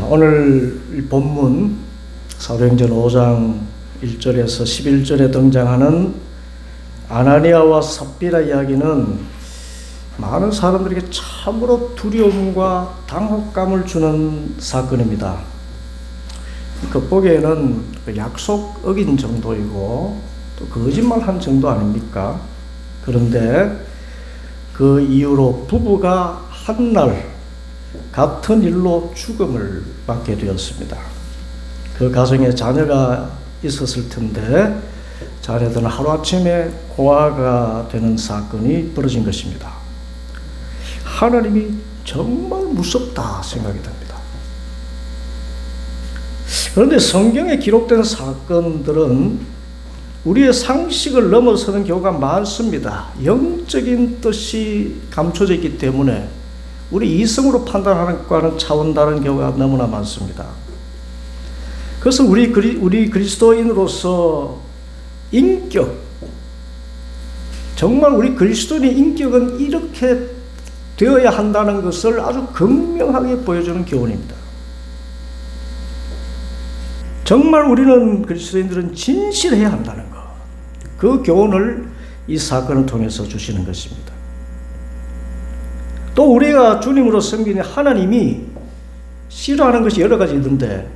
오늘 본문 사도행전 5장 1절에서 11절에 등장하는 아나니아와 삽비라 이야기는 많은 사람들에게 참으로 두려움과 당혹감을 주는 사건입니다. 겉보기에는 약속 어긴 정도이고 또 거짓말한 정도 아닙니까? 그런데 그 이후로 부부가 한날 같은 일로 죽음을 맞게 되었습니다. 그 가정에 자녀가 있었을 텐데 자녀들은 하루아침에 고아가 되는 사건이 벌어진 것입니다. 하나님이 정말 무섭다 생각이 듭니다. 그런데 성경에 기록된 사건들은 우리의 상식을 넘어서는 경우가 많습니다. 영적인 뜻이 감춰져 있기 때문에 우리 이성으로 판단하는 것과는 차원 다른 경우가 너무나 많습니다. 그래서 우리 그리스도인으로서 인격, 정말 우리 그리스도인의 인격은 이렇게 되어야 한다는 것을 아주 극명하게 보여주는 교훈입니다. 정말 우리는 그리스도인들은 진실해야 한다는 것, 그 교훈을 이 사건을 통해서 주시는 것입니다. 또 우리가 주님으로 섬기는 하나님이 싫어하는 것이 여러 가지 있는데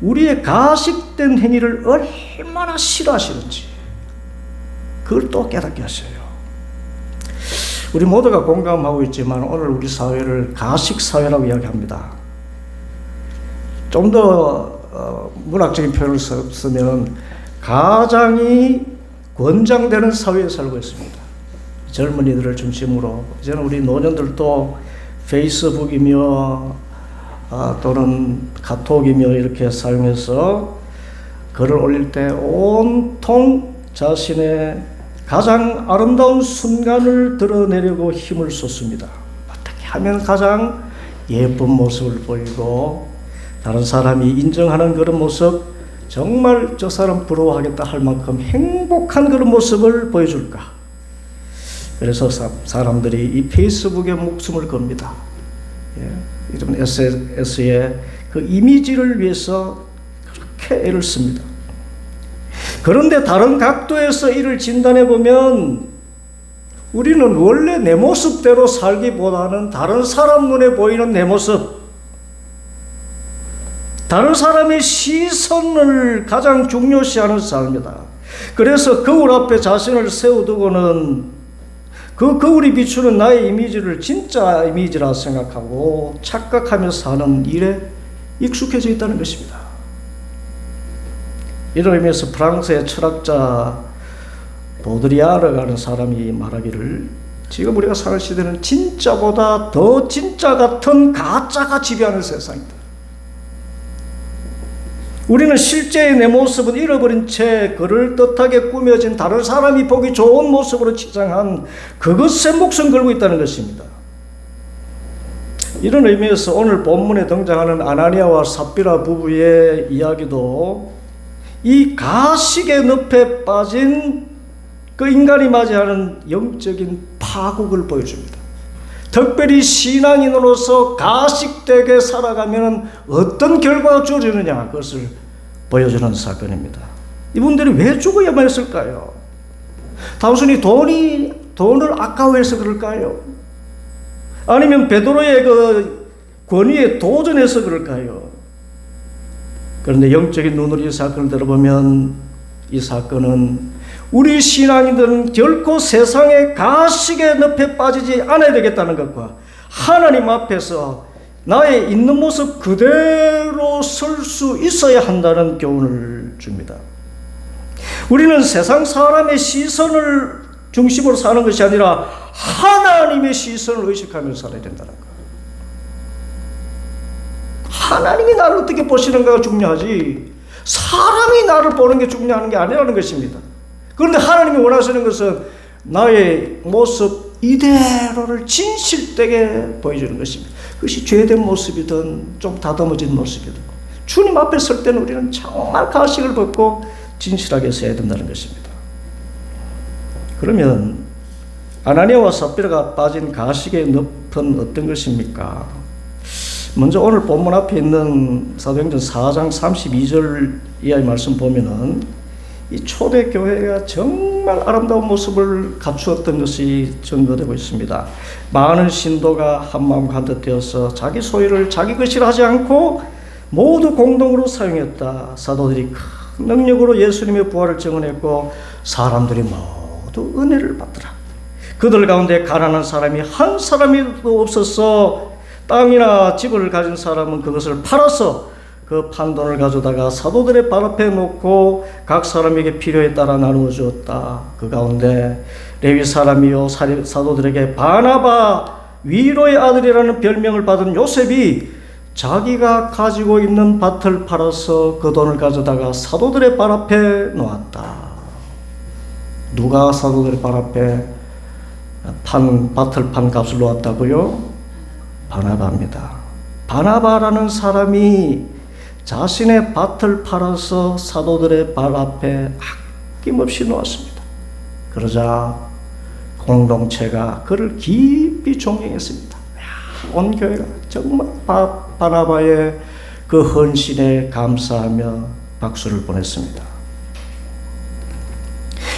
우리의 가식된 행위를 얼마나 싫어하시는지 그걸 또 깨닫게 하셔요. 우리 모두가 공감하고 있지만 오늘 우리 사회를 가식사회라고 이야기합니다. 좀 더 문학적인 표현을 쓰면 가장이 권장되는 사회에 살고 있습니다. 젊은이들을 중심으로 이제는 우리 노년들도 페이스북이며 또는 카톡이며 이렇게 사용해서 글을 올릴 때 온통 자신의 가장 아름다운 순간을 드러내려고 힘을 쏟습니다. 어떻게 하면 가장 예쁜 모습을 보이고 다른 사람이 인정하는 그런 모습, 정말 저 사람 부러워하겠다 할 만큼 행복한 그런 모습을 보여줄까? 그래서 사람들이 이 페이스북에 목숨을 겁니다. 이런 SNS의 그 이미지를 위해서 그렇게 애를 씁니다. 그런데 다른 각도에서 이를 진단해 보면 우리는 원래 내 모습대로 살기보다는 다른 사람 눈에 보이는 내 모습, 다른 사람의 시선을 가장 중요시하는 삶이다. 그래서 거울 앞에 자신을 세워두고는 그 거울이 비추는 나의 이미지를 진짜 이미지라 생각하고 착각하며 사는 일에 익숙해져 있다는 것입니다. 이런 의미에서 프랑스의 철학자 보드리아르라는 사람이 말하기를 지금 우리가 사는 시대는 진짜보다 더 진짜 같은 가짜가 지배하는 세상이다. 우리는 실제의 내 모습은 잃어버린 채 그럴듯하게 꾸며진 다른 사람이 보기 좋은 모습으로 치장한 그것에 목숨 걸고 있다는 것입니다. 이런 의미에서 오늘 본문에 등장하는 아나니아와 삽비라 부부의 이야기도 이 가식의 늪에 빠진 그 인간이 맞이하는 영적인 파국을 보여줍니다. 특별히 신앙인으로서 가식되게 살아가면 어떤 결과가 주어지느냐, 그것을 보여주는 사건입니다. 이분들이 왜 죽어야만 했을까요? 단순히 돈을 아까워해서 그럴까요? 아니면 베드로의 그 권위에 도전해서 그럴까요? 그런데 영적인 눈으로 이 사건을 들어보면 이 사건은 우리 신앙인들은 결코 세상의 가식의 늪에 빠지지 않아야 되겠다는 것과 하나님 앞에서 나의 있는 모습 그대로 설 수 있어야 한다는 교훈을 줍니다. 우리는 세상 사람의 시선을 중심으로 사는 것이 아니라 하나님의 시선을 의식하며 살아야 된다는 것. 하나님이 나를 어떻게 보시는가가 중요하지 사람이 나를 보는 게 중요한 게 아니라는 것입니다. 그런데 하나님이 원하시는 것은 나의 모습 이대로를 진실되게 보여주는 것입니다. 그것이 죄된 모습이든 좀 다듬어진 모습이든 주님 앞에 설 때는 우리는 정말 가식을 벗고 진실하게 서야 된다는 것입니다. 그러면 아나니아와 삽비라가 빠진 가식의 늪은 어떤 것입니까? 먼저 오늘 본문 앞에 있는 사도행전 4장 32절 이하의 말씀 보면은 이 초대교회가 정말 아름다운 모습을 갖추었던 것이 증거되고 있습니다. 많은 신도가 한마음 간뜻되어서 자기 소유를 자기 것이라 하지 않고 모두 공동으로 사용했다. 사도들이 큰 능력으로 예수님의 부활을 증언했고 사람들이 모두 은혜를 받더라. 그들 가운데 가난한 사람이 한 사람도 없어서 땅이나 집을 가진 사람은 그것을 팔아서 그 판돈을 가져다가 사도들의 발 앞에 놓고 각 사람에게 필요에 따라 나누어 주었다. 그 가운데 레위 사람이요 사도들에게 바나바 위로의 아들이라는 별명을 받은 요셉이 자기가 가지고 있는 밭을 팔아서 그 돈을 가져다가 사도들의 발 앞에 놓았다. 누가 사도들의 발 앞에 밭을 판 값을 놓았다고요? 바나바입니다. 바나바라는 사람이 자신의 밭을 팔아서 사도들의 발 앞에 아낌없이 놓았습니다. 그러자 공동체가 그를 깊이 존경했습니다. 온 교회가 정말 바나바의 그 헌신에 감사하며 박수를 보냈습니다.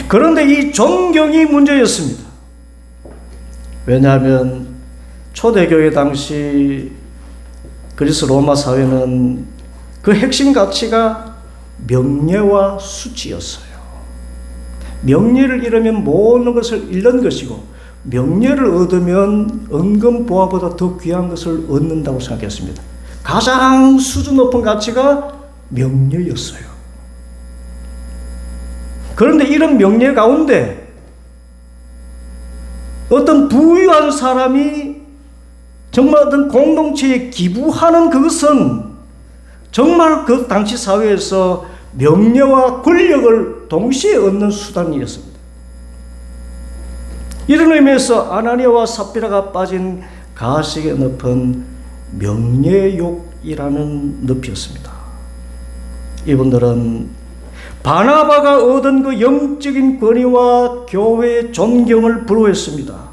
그런데 이 존경이 문제였습니다. 왜냐하면 초대교회 당시 그리스 로마 사회는 그 핵심 가치가 명예와 수치였어요. 명예를 잃으면 모든 것을 잃는 것이고 명예를 얻으면 은금보화보다 더 귀한 것을 얻는다고 생각했습니다. 가장 수준 높은 가치가 명예였어요. 그런데 이런 명예 가운데 어떤 부유한 사람이 정말 어떤 공동체에 기부하는 그것은 정말 그 당시 사회에서 명예와 권력을 동시에 얻는 수단이었습니다. 이런 의미에서 아나니아와 삽비라가 빠진 가식의 늪은 명예욕이라는 늪이었습니다. 이분들은 바나바가 얻은 그 영적인 권위와 교회의 존경을 부러워했습니다.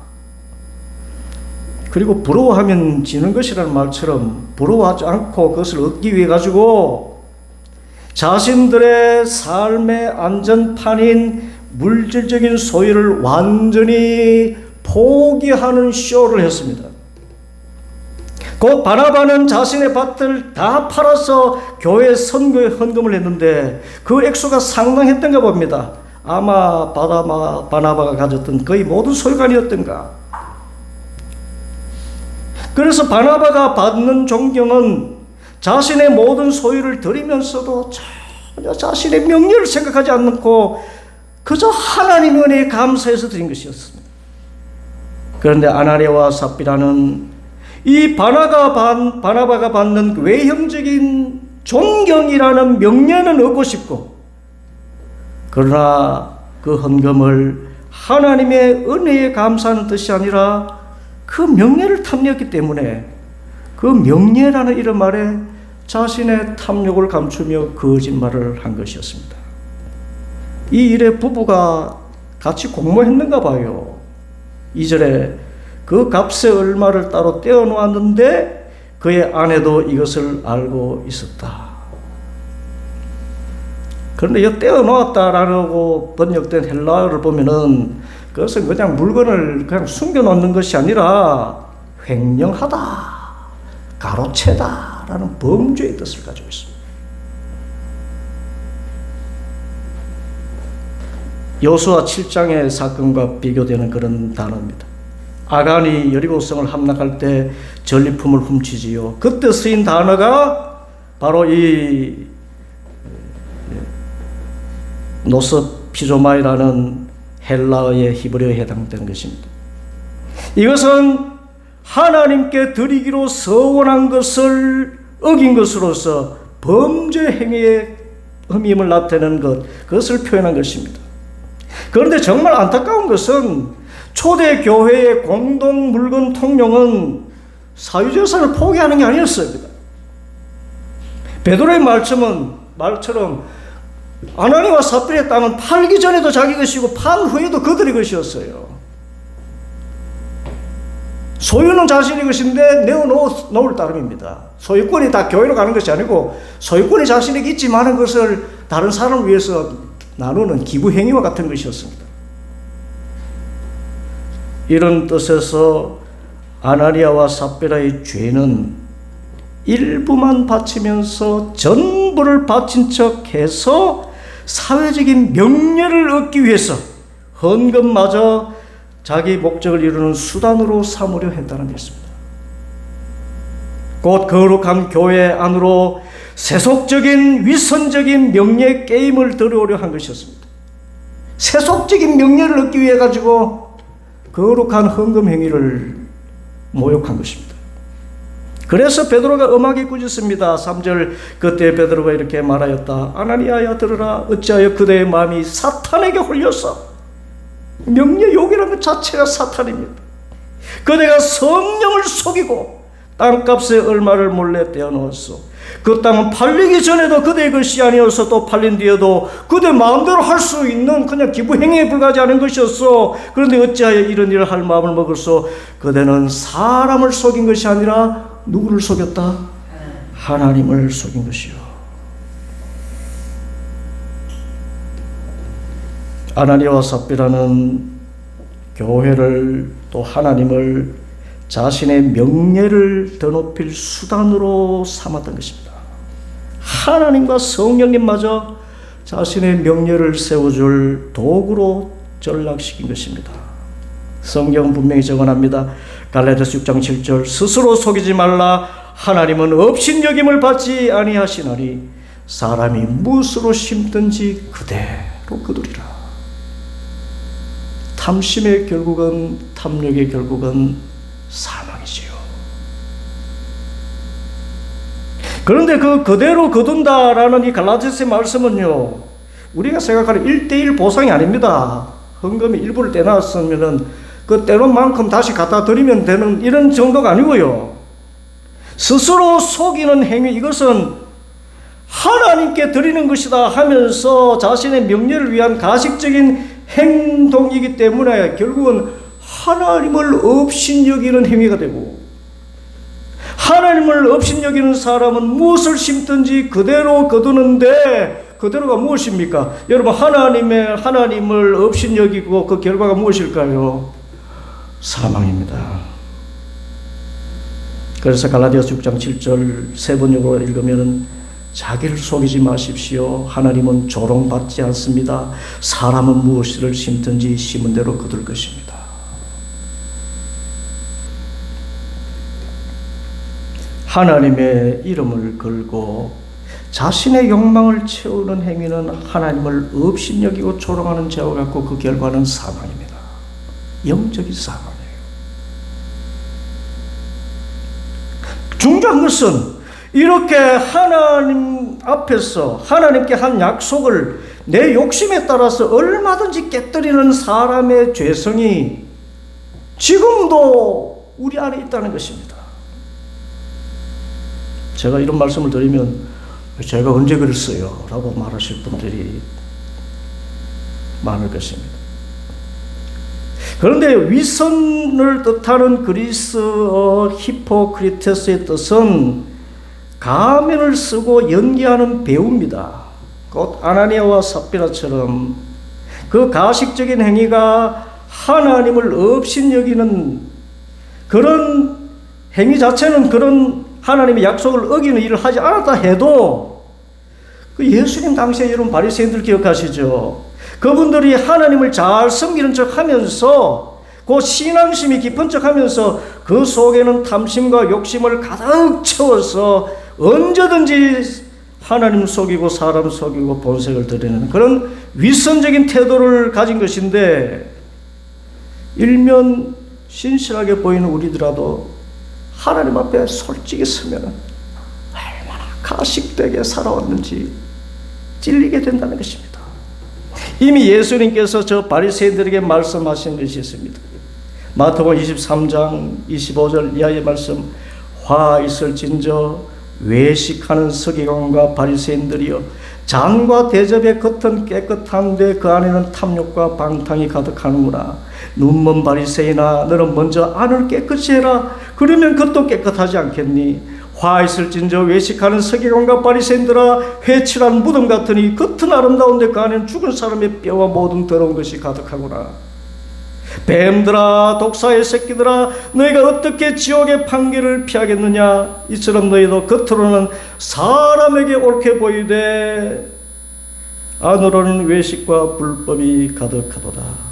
그리고 부러워하면 지는 것이라는 말처럼 부러워하지 않고 그것을 얻기 위해 가지고 자신들의 삶의 안전판인 물질적인 소유를 완전히 포기하는 쇼를 했습니다. 곧 바나바는 자신의 밭을 다 팔아서 교회 선교에 헌금을 했는데 그 액수가 상당했던가 봅니다. 아마 바나바가 가졌던 거의 모든 소유가 아니었던가. 그래서 바나바가 받는 존경은 자신의 모든 소유를 드리면서도 전혀 자신의 명예를 생각하지 않고 그저 하나님의 은혜에 감사해서 드린 것이었습니다. 그런데 아나니아와 삽비라는 이 바나바가 받는 외형적인 존경이라는 명예는 얻고 싶고, 그러나 그 헌금을 하나님의 은혜에 감사하는 뜻이 아니라 그 명예를 탐내었기 때문에 그 명예라는 이름 아래 자신의 탐욕을 감추며 거짓말을 한 것이었습니다. 이 일에 부부가 같이 공모했는가 봐요. 2절에 그 값의 얼마를 따로 떼어 놓았는데 그의 아내도 이것을 알고 있었다. 그런데 이 떼어 놓았다라고 번역된 헬라어를 보면은 그것은 그냥 물건을 그냥 숨겨 놓는 것이 아니라 횡령하다, 가로채다라는 범죄의 뜻을 가지고 있습니다. 여호수아 7장의 사건과 비교되는 그런 단어입니다. 아간이 여리고성을 함락할 때 전리품을 훔치지요. 그때 쓰인 단어가 바로 이 노스피조마이라는 헬라어의 히브리어에 해당되는 것입니다. 이것은 하나님께 드리기로 서원한 것을 어긴 것으로서 범죄 행위의 흠임을 나타내는 것, 그것을 표현한 것입니다. 그런데 정말 안타까운 것은 초대 교회의 공동 물건 통용은 사유재산을 포기하는 게 아니었습니다. 베드로의 말처럼 아나니아와 삽비라의 땅은 팔기 전에도 자기 것이고 판 후에도 그들의 것이었어요. 소유는 자신의 것인데 내어놓을 따름입니다. 소유권이 다 교회로 가는 것이 아니고 소유권이 자신에게 있지만 그것을 다른 사람을 위해서 나누는 기부 행위와 같은 것이었습니다. 이런 뜻에서 아나니아와 삽비라의 죄는 일부만 바치면서 전부를 바친 척해서 사회적인 명예를 얻기 위해서 헌금마저 자기 목적을 이루는 수단으로 삼으려 했다는 것입니다. 곧 거룩한 교회 안으로 세속적인 위선적인 명예 게임을 들어오려 한 것이었습니다. 세속적인 명예를 얻기 위해 가지고 거룩한 헌금 행위를 모욕한 것입니다. 그래서 베드로가 엄하게 꾸짖습니다. 3절 그때 베드로가 이렇게 말하였다. 아나니아야 들으라. 어찌하여 그대의 마음이 사탄에게 홀렸어. 명예욕이라는 것 자체가 사탄입니다. 그대가 성령을 속이고 땅값에 얼마를 몰래 떼어놓았어. 그 땅은 팔리기 전에도 그대의 것이 아니어서 또 팔린 뒤에도 그대 마음대로 할 수 있는 그냥 기부행위에 불과하지 않은 것이었어. 그런데 어찌하여 이런 일을 할 마음을 먹었어. 그대는 사람을 속인 것이 아니라 누구를 속였다? 하나님을 속인 것이요. 아나니아와 삽비라는 교회를 또 하나님을 자신의 명예를 더 높일 수단으로 삼았던 것입니다. 하나님과 성령님마저 자신의 명예를 세워줄 도구로 전락시킨 것입니다. 성경은 분명히 적어납니다. 갈라디아서 6장 7절 스스로 속이지 말라. 하나님은 업신여김을 받지 아니하시나니 사람이 무엇으로 심든지 그대로 거두리라. 탐심의 결국은, 탐욕의 결국은 사망이지요. 그런데 그대로 거둔다라는 이 갈라디아서의 말씀은요, 우리가 생각하는 1:1 보상이 아닙니다. 헌금의 일부를 떼놨으면은 그 떼놓은 만큼 다시 갖다 드리면 되는 이런 정도가 아니고요. 스스로 속이는 행위, 이것은 하나님께 드리는 것이다 하면서 자신의 명예를 위한 가식적인 행동이기 때문에 결국은 하나님을 업신여기는 행위가 되고, 하나님을 업신여기는 사람은 무엇을 심든지 그대로 거두는데, 그대로가 무엇입니까? 여러분, 하나님을 업신여기고 그 결과가 무엇일까요? 사망입니다. 그래서 갈라디아서 6장 7절 세 번역으로 읽으면 자기를 속이지 마십시오. 하나님은 조롱받지 않습니다. 사람은 무엇을 심든지 심은 대로 거둘 것입니다. 하나님의 이름을 걸고 자신의 욕망을 채우는 행위는 하나님을 업신여기고 조롱하는 죄와 같고 그 결과는 사망입니다. 영적인 사망이에요. 중요한 것은 이렇게 하나님 앞에서 하나님께 한 약속을 내 욕심에 따라서 얼마든지 깨뜨리는 사람의 죄성이 지금도 우리 안에 있다는 것입니다. 제가 이런 말씀을 드리면 제가 언제 그랬어요? 라고 말하실 분들이 많을 것입니다. 그런데 위선을 뜻하는 그리스어 히포크리테스의 뜻은 가면을 쓰고 연기하는 배우입니다. 곧 아나니아와 삽비라처럼 그 가식적인 행위가 하나님을 업신여기는 그런 행위 자체는 그런 하나님의 약속을 어기는 일을 하지 않았다 해도 그 예수님 당시에 여러분 바리새인들 기억하시죠? 그분들이 하나님을 잘 섬기는 척 하면서 그 신앙심이 깊은 척 하면서 그 속에는 탐심과 욕심을 가득 채워서 언제든지 하나님 속이고 사람 속이고 본색을 드리는 그런 위선적인 태도를 가진 것인데, 일면 신실하게 보이는 우리들아도 하나님 앞에 솔직히 서면 얼마나 가식되게 살아왔는지 찔리게 된다는 것입니다. 이미 예수님께서 저 바리새인들에게 말씀하신 것이 있습니다. 마태복음 23장 25절 이하의 말씀, 화 있을진저 외식하는 서기관과 바리새인들이여, 잔과 대접의 겉은 깨끗한데 그 안에는 탐욕과 방탕이 가득하는구나. 눈먼 바리새인아, 너는 먼저 안을 깨끗이 해라. 그러면 겉도 깨끗하지 않겠니? 화 있을진저 외식하는 서기관과 바리새인들아, 회칠한 무덤 같으니 겉은 아름다운데 그 안에는 죽은 사람의 뼈와 모든 더러운 것이 가득하구나. 뱀들아, 독사의 새끼들아, 너희가 어떻게 지옥의 판결을 피하겠느냐? 이처럼 너희도 겉으로는 사람에게 옳게 보이되 안으로는 외식과 불법이 가득하도다.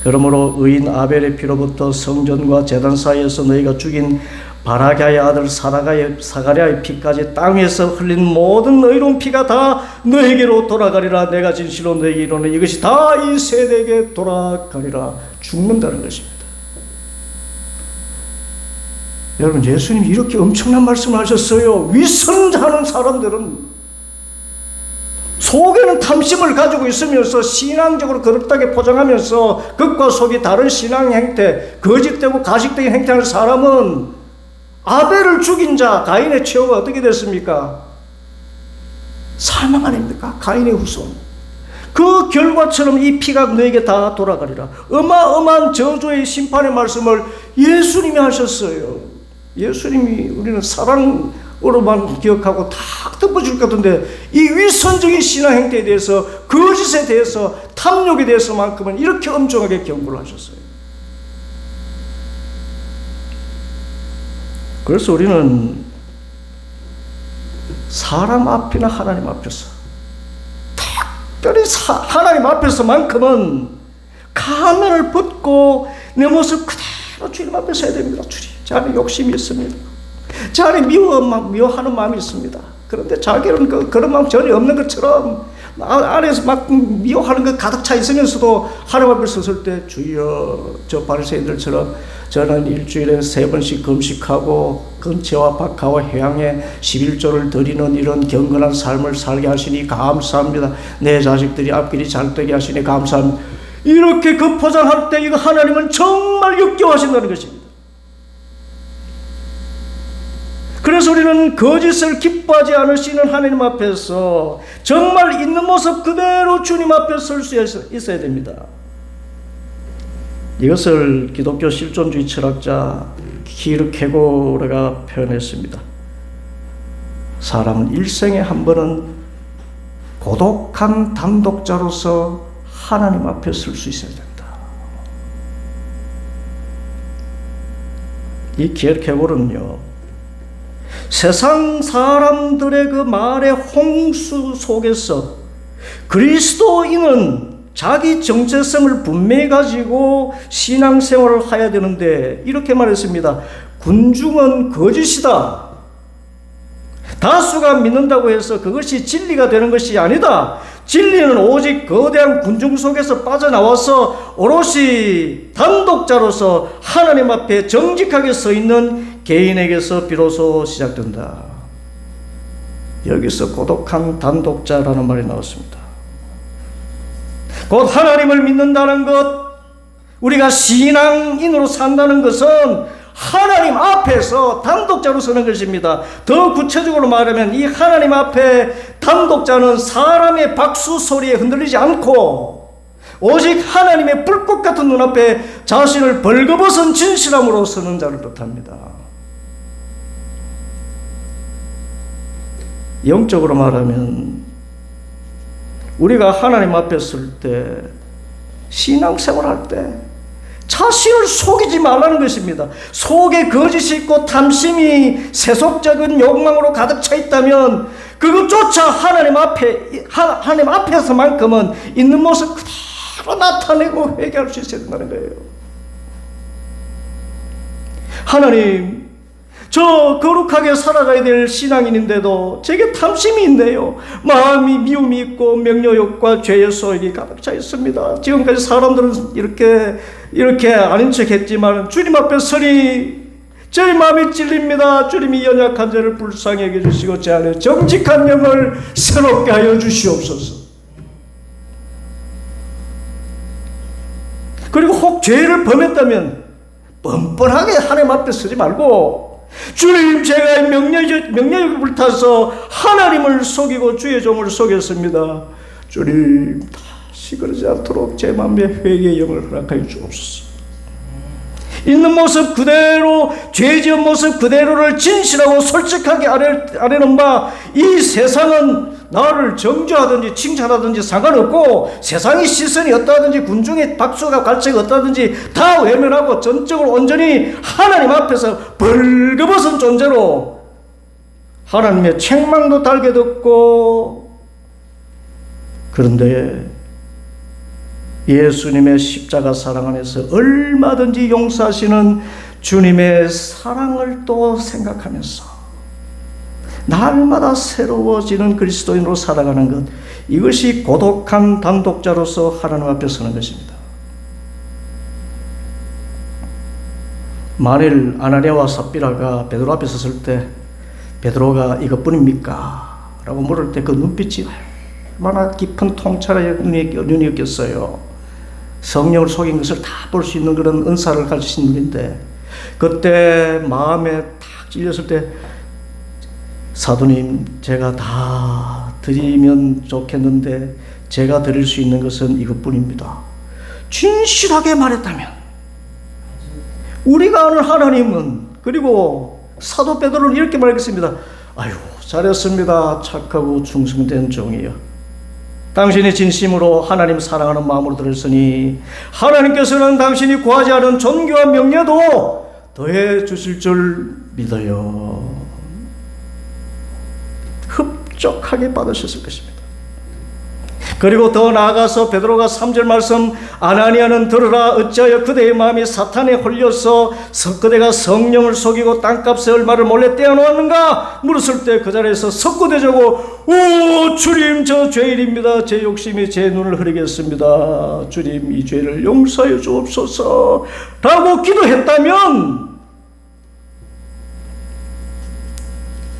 그러므로 의인 아벨의 피로부터 성전과 제단 사이에서 너희가 죽인 바라국의 아들 사가랴의 피까지 땅 위에서 흘린 모든 의로운 피가 다 너에게로 돌아가리라. 내가 진실로 너에게 이르노니 이것이 다 이 세대에게 돌아가리라. 죽는다는 것입니다. 여러분, 예수님이 이렇게 엄청난 말씀을 하셨어요. 위선하는 사람들은 속에는 탐심을 가지고 있으면서 신앙적으로 그렇다게 포장하면서 겉과 속이 다른 신앙 행태, 거짓되고 가식적인 행태하는 사람은 아벨을 죽인 자 가인의 최후가 어떻게 됐습니까? 사망 아닙니까? 가인의 후손. 그 결과처럼 이 피가 너에게 다 돌아가리라. 어마어마한 저주의 심판의 말씀을 예수님이 하셨어요. 예수님이 우리는 사랑으로만 기억하고 다 덮어줄 것 같은데 이 위선적인 신앙 행태에 대해서, 거짓에 대해서, 탐욕에 대해서만큼은 이렇게 엄중하게 경고를 하셨어요. 그래서 우리는 사람 앞이나 하나님 앞에서, 특별히 하나님 앞에서만큼은 가면을 벗고 내 모습 그대로 주님 앞에 서야 됩니다. 주님, 제 안에 욕심이 있습니다. 제 안에 미워하는 마음이 있습니다. 그런데 자기는 그런 마음 전혀 없는 것처럼 안에서 막 미워하는 것 가득 차 있으면서도 하나님 앞에 섰을 때, 주여, 저 바리새인들처럼 저는 일주일에 3번씩 금식하고 근처와 박하와 해양에 11조를 드리는 이런 경건한 삶을 살게 하시니 감사합니다. 내 자식들이 앞길이 잘 되게 하시니 감사합니다. 이렇게 그 포장할 때 이거 하나님은 정말 역겨워하신다는 것입니다. 그래서 우리는 거짓을 기뻐하지 않으시는 하나님 앞에서 정말 있는 모습 그대로 주님 앞에 설 수 있어야 됩니다. 이것을 기독교 실존주의 철학자 키르케고르가 표현했습니다. 사람은 일생에 한 번은 고독한 단독자로서 하나님 앞에 설 수 있어야 됩니다. 이 키르케고르는요, 세상 사람들의 그 말의 홍수 속에서 그리스도인은 자기 정체성을 분명히 가지고 신앙생활을 해야 되는데 이렇게 말했습니다. 군중은 거짓이다. 다수가 믿는다고 해서 그것이 진리가 되는 것이 아니다. 진리는 오직 거대한 군중 속에서 빠져나와서 오롯이 단독자로서 하나님 앞에 정직하게 서 있는 개인에게서 비로소 시작된다. 여기서 고독한 단독자라는 말이 나왔습니다. 곧 하나님을 믿는다는 것, 우리가 신앙인으로 산다는 것은 하나님 앞에서 단독자로 서는 것입니다. 더 구체적으로 말하면 이 하나님 앞에 단독자는 사람의 박수 소리에 흔들리지 않고 오직 하나님의 불꽃 같은 눈앞에 자신을 벌거벗은 진실함으로 서는 자를 뜻합니다. 영적으로 말하면 우리가 하나님 앞에 설 때, 신앙생활 할 때 자신을 속이지 말라는 것입니다. 속에 거짓이 있고 탐심이 세속적인 욕망으로 가득 차 있다면 그것조차 하나님 앞에서만큼은 있는 모습 그대로 나타내고 회개할 수 있어야 된다는 거예요. 하나님, 저 거룩하게 살아가야 될 신앙인인데도 제게 탐심이 있네요. 마음이 미움이 있고 명료욕과 죄의 소욕이 가득 차 있습니다. 지금까지 사람들은 이렇게 아닌 척 했지만 주님 앞에 서니 제 마음이 찔립니다. 주님이 연약한 자를 불쌍히 여겨주시고 제 안에 정직한 영을 새롭게 하여 주시옵소서. 그리고 혹 죄를 범했다면 뻔뻔하게 하나님 앞에 서지 말고, 주님, 제가 명령력에 불타서 하나님을 속이고 주의 종을 속였습니다. 주님, 그러지 않도록 제 마음에 회개의 영을 허락하여 주옵소서. 있는 모습 그대로, 죄 지은 모습 그대로를 진실하고 솔직하게 아뢰는 바, 이 세상은 나를 정죄하든지 칭찬하든지 상관없고, 세상의 시선이 어떠하든지 군중의 박수가 갈채가 어떠하든지 다 외면하고 전적으로 온전히 하나님 앞에서 벌거벗은 존재로 하나님의 책망도 달게 듣고, 그런데 예수님의 십자가 사랑 안에서 얼마든지 용서하시는 주님의 사랑을 또 생각하면서 날마다 새로워지는 그리스도인으로 살아가는 것, 이것이 고독한 단독자로서 하나님 앞에 서는 것입니다. 만일 아나니아와 삽비라가 베드로 앞에 섰을 때 베드로가 이것뿐입니까? 라고 물을 때 그 눈빛이 얼마나 깊은 통찰의 눈이었겠어요. 성령을 속인 것을 다 볼 수 있는 그런 은사를 가지신 분인데, 그때 마음에 탁 찔렸을 때, 사도님, 제가 다 드리면 좋겠는데 제가 드릴 수 있는 것은 이것뿐입니다. 진실하게 말했다면, 우리가 아는 하나님은, 그리고 사도 베드로는 이렇게 말했습니다. 아유, 잘했습니다. 착하고 충성된 종이여. 당신이 진심으로 하나님 사랑하는 마음으로 들었으니 하나님께서는 당신이 구하지 않은 존귀와 명예도 더해 주실 줄 믿어요. 흡족하게 받으셨을 것입니다. 그리고 더 나아가서 베드로가 3절 말씀, 아나니아는 들으라, 어찌하여 그대의 마음이 사탄에 홀려서 그대가 성령을 속이고 땅값의 얼마를 몰래 떼어놓았는가 물었을 때 그 자리에서 석구대자고, 오 주님, 저 죄인입니다. 제 욕심이 제 눈을 흐리겠습니다. 주님, 이 죄를 용서해 주옵소서 라고 기도했다면,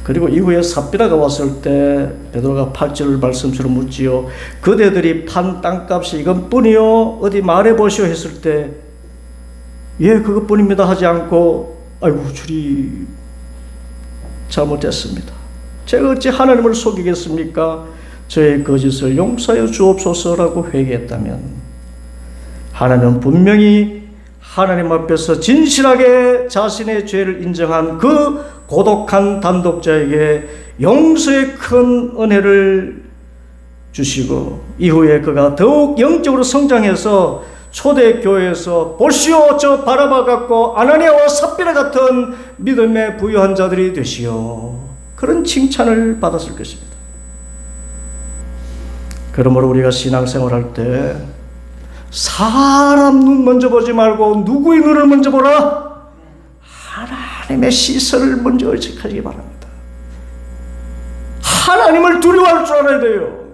그리고 이후에 삽비라가 왔을 때 베드로가 8절 말씀처럼 묻지요. 그대들이 판 땅값이 이것뿐이요? 어디 말해보시오 했을 때, 예, 그것뿐입니다 하지 않고, 아이고 주님, 잘못했습니다. 제가 어찌 하나님을 속이겠습니까? 저의 거짓을 용서하여 주옵소서라고 회개했다면, 하나님은 분명히 하나님 앞에서 진실하게 자신의 죄를 인정한 그 고독한 단독자에게 용서의 큰 은혜를 주시고, 이후에 그가 더욱 영적으로 성장해서 초대교회에서 보시오, 저 바라바 같고 아나니아와 삽비라 같은 믿음에 부유한 자들이 되시오, 그런 칭찬을 받았을 것입니다. 그러므로 우리가 신앙생활할 때 사람 눈 먼저 보지 말고 누구의 눈을 먼저 보라? 하나님의 시선을 먼저 의식하시기 바랍니다. 하나님을 두려워할 줄 알아야 돼요.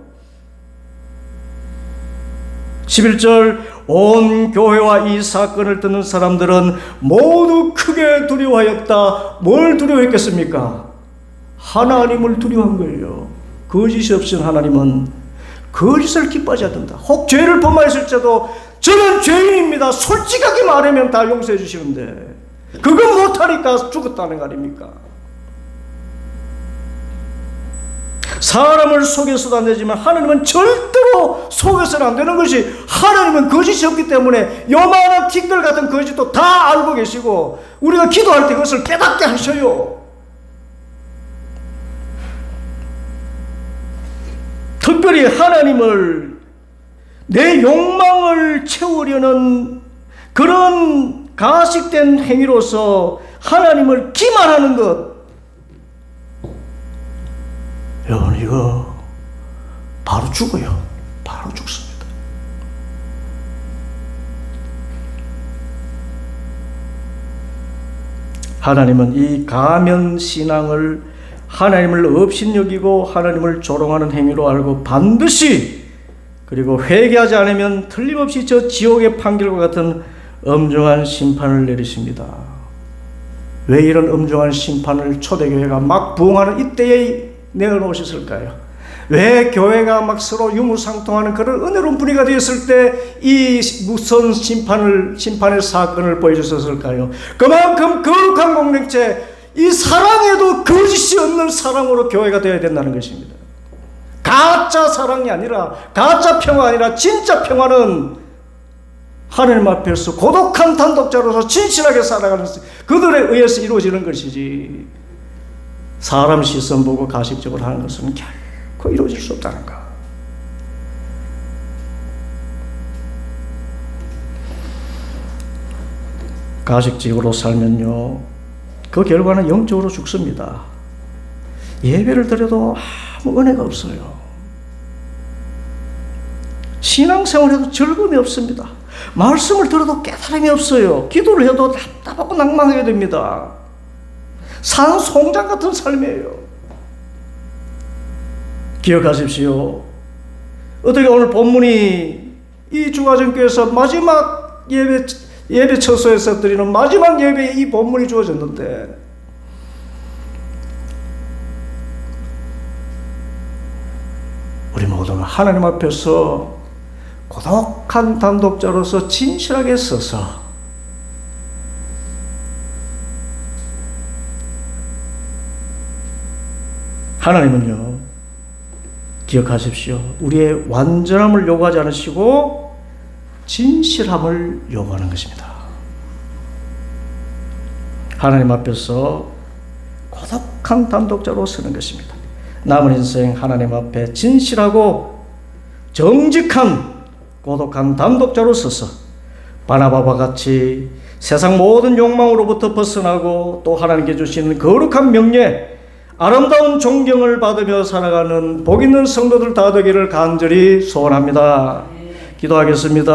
11절, 온 교회와 이 사건을 듣는 사람들은 모두 크게 두려워하였다. 뭘 두려워했겠습니까? 하나님을 두려워한 거예요. 거짓이 없인 하나님은 거짓을 기뻐하지 않는다. 혹 죄를 범하였을 때도 저는 죄인입니다, 솔직하게 말하면 다 용서해 주시는데 그건 못하니까 죽었다는 거 아닙니까? 사람을 속여서도 안 되지만 하나님은 절대로 속여서는 안 되는 것이, 하나님은 거짓이 없기 때문에 요만한 티끌 같은 거짓도 다 알고 계시고 우리가 기도할 때 그것을 깨닫게 하셔요. 특별히 하나님을, 내 욕망을 채우려는 그런 가식된 행위로서 하나님을 기만하는 것, 여러분 이거 바로 죽어요. 바로 죽습니다. 하나님은 이 가면 신앙을 하나님을 업신여기고 하나님을 조롱하는 행위로 알고 반드시, 그리고 회개하지 않으면 틀림없이 저 지옥의 판결과 같은 엄중한 심판을 내리십니다. 왜 이런 엄중한 심판을 초대교회가 막 부흥하는 이때에 내어놓으셨을까요? 왜 교회가 막 서로 유무상통하는 그런 은혜로운 분위기가 되었을 때 이 무서운 심판의 사건을 보여주셨을까요? 그만큼 거룩한 공동체, 이 사랑에도 거짓이 없는 사랑으로 교회가 되어야 된다는 것입니다. 가짜 사랑이 아니라, 가짜 평화가 아니라 진짜 평화는 하나님 앞에서 고독한 단독자로서 진실하게 살아가는 그들에 의해서 이루어지는 것이지, 사람 시선 보고 가식적으로 하는 것은 결코 이루어질 수 없다는 것. 가식적으로 살면요, 그 결과는 영적으로 죽습니다. 예배를 드려도 아무 은혜가 없어요. 신앙생활에도 즐거움이 없습니다. 말씀을 들어도 깨달음이 없어요. 기도를 해도 답답하고 낭망하게 됩니다. 산송장 같은 삶이에요. 기억하십시오. 어떻게 오늘 본문이 이 주가정교회에서 마지막 예배 처소에서 드리는 마지막 예배에 이 본문이 주어졌는데, 우리 모두는 하나님 앞에서 고독한 단독자로서 진실하게 서서 하나님은요, 기억하십시오. 우리의 완전함을 요구하지 않으시고 진실함을 요구하는 것입니다. 하나님 앞에서 고독한 단독자로 서는 것입니다. 남은 인생 하나님 앞에 진실하고 정직한 고독한 단독자로 서서 바나바와 같이 세상 모든 욕망으로부터 벗어나고 또 하나님께 주시는 거룩한 명예, 아름다운 존경을 받으며 살아가는 복 있는 성도들 다 되기를 간절히 소원합니다. 기도하겠습니다.